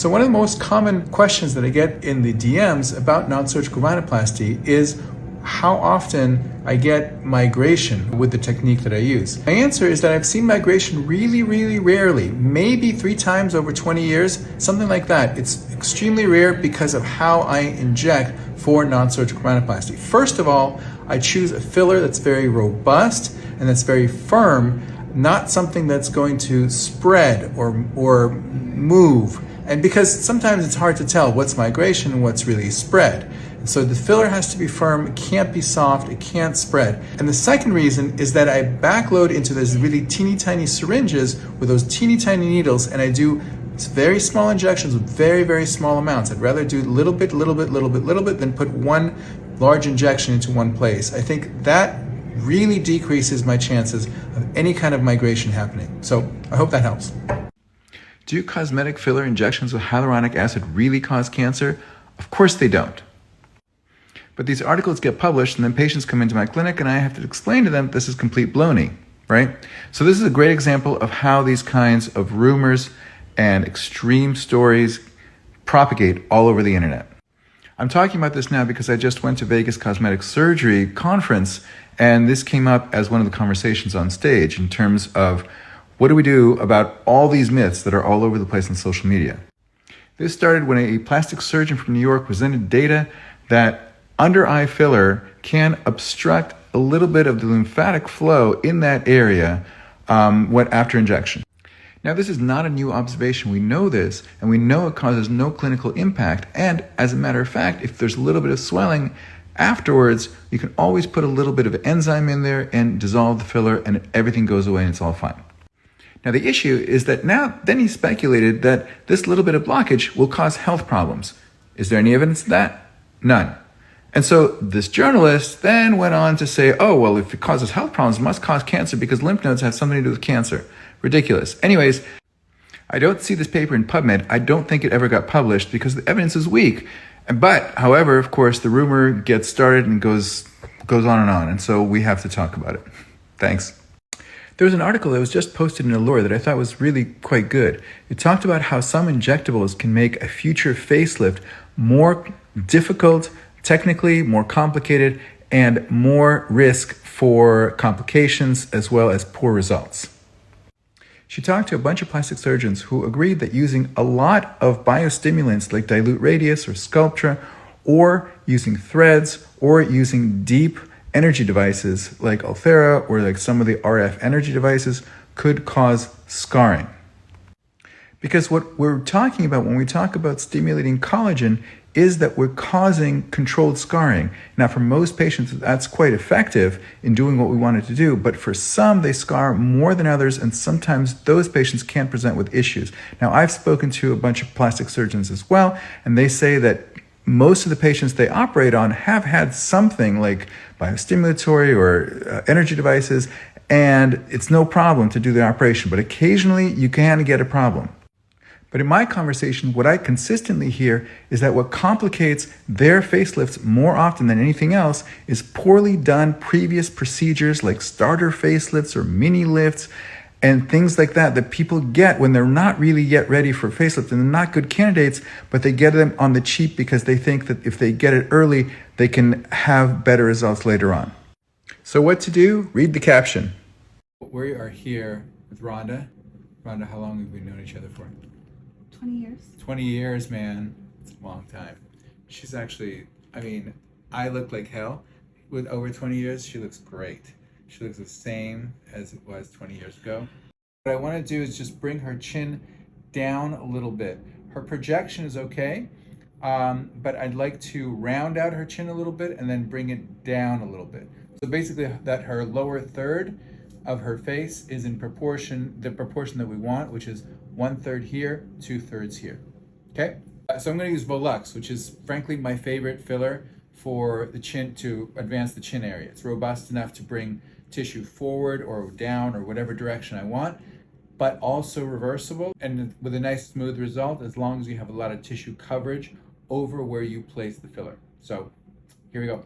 So one of the most common questions that I get in the DMs about non-surgical rhinoplasty is how often I get migration with the technique that I use. My answer is that I've seen migration really, really rarely, maybe 3 times over 20 years, something like that. It's extremely rare because of how I inject for non-surgical rhinoplasty. First of all, I choose a filler that's very robust and that's very firm, not something that's going to spread or move. And because sometimes it's hard to tell what's migration and what's really spread. And so the filler has to be firm, it can't be soft, it can't spread. And the second reason is that I backload into those really teeny tiny syringes with those teeny tiny needles, and I do very small injections with very, very small amounts. I'd rather do little bit than put one large injection into one place. I think that really decreases my chances of any kind of migration happening. So I hope that helps. Do cosmetic filler injections with hyaluronic acid really cause cancer? Of course they don't. But these articles get published and then patients come into my clinic and I have to explain to them this is complete baloney, right? So this is a great example of how these kinds of rumors and extreme stories propagate all over the internet. I'm talking about this now because I just went to Vegas Cosmetic Surgery Conference and this came up as one of the conversations on stage in terms of what do we do about all these myths that are all over the place on social media? This started when a plastic surgeon from New York presented data that under eye filler can obstruct a little bit of the lymphatic flow in that area after injection. Now, this is not a new observation. We know this, and we know it causes no clinical impact. And as a matter of fact, if there's a little bit of swelling afterwards, you can always put a little bit of enzyme in there and dissolve the filler, and everything goes away and it's all fine. Now, the issue is that then he speculated that this little bit of blockage will cause health problems. Is there any evidence of that? None. And so this journalist then went on to say, oh, well, if it causes health problems, it must cause cancer because lymph nodes have something to do with cancer. Ridiculous. Anyways, I don't see this paper in PubMed. I don't think it ever got published because the evidence is weak. But, however, of course, the rumor gets started and goes on and on. And so we have to talk about it. Thanks. There was an article that was just posted in Allure that I thought was really quite good. It talked about how some injectables can make a future facelift more difficult, technically more complicated, and more risk for complications as well as poor results. She talked to a bunch of plastic surgeons who agreed that using a lot of biostimulants like dilute radius or Sculptra, or using threads, or using deep energy devices like Ulthera or like some of the RF energy devices could cause scarring. Because what we're talking about when we talk about stimulating collagen is that we're causing controlled scarring. Now, for most patients, that's quite effective in doing what we wanted to do, but for some, they scar more than others, and sometimes those patients can't present with issues. Now, I've spoken to a bunch of plastic surgeons as well, and they say that most of the patients they operate on have had something like biostimulatory or energy devices, and it's no problem to do the operation, but occasionally you can get a problem. But in my conversation, what I consistently hear is that what complicates their facelifts more often than anything else is poorly done previous procedures like starter facelifts or mini lifts and things like that people get when they're not really yet ready for facelift, and they're not good candidates, but they get them on the cheap because they think that if they get it early, they can have better results later on. So what to do? Read the caption. We are here with Rhonda. Rhonda, how long have we known each other for? 20 years. 20 years, man. It's a long time. She's actually, I look like hell. With over 20 years, she looks great. She looks the same as it was 20 years ago. What I want to do is just bring her chin down a little bit. Her projection is okay, but I'd like to round out her chin a little bit and then bring it down a little bit. So basically that her lower third of her face is in the proportion that we want, which is 1/3 here, 2/3 here. Okay? So I'm going to use Volux, which is frankly my favorite filler for the chin, to advance the chin area. It's robust enough to bring tissue forward or down or whatever direction I want, but also reversible and with a nice smooth result as long as you have a lot of tissue coverage over where you place the filler. So here we go.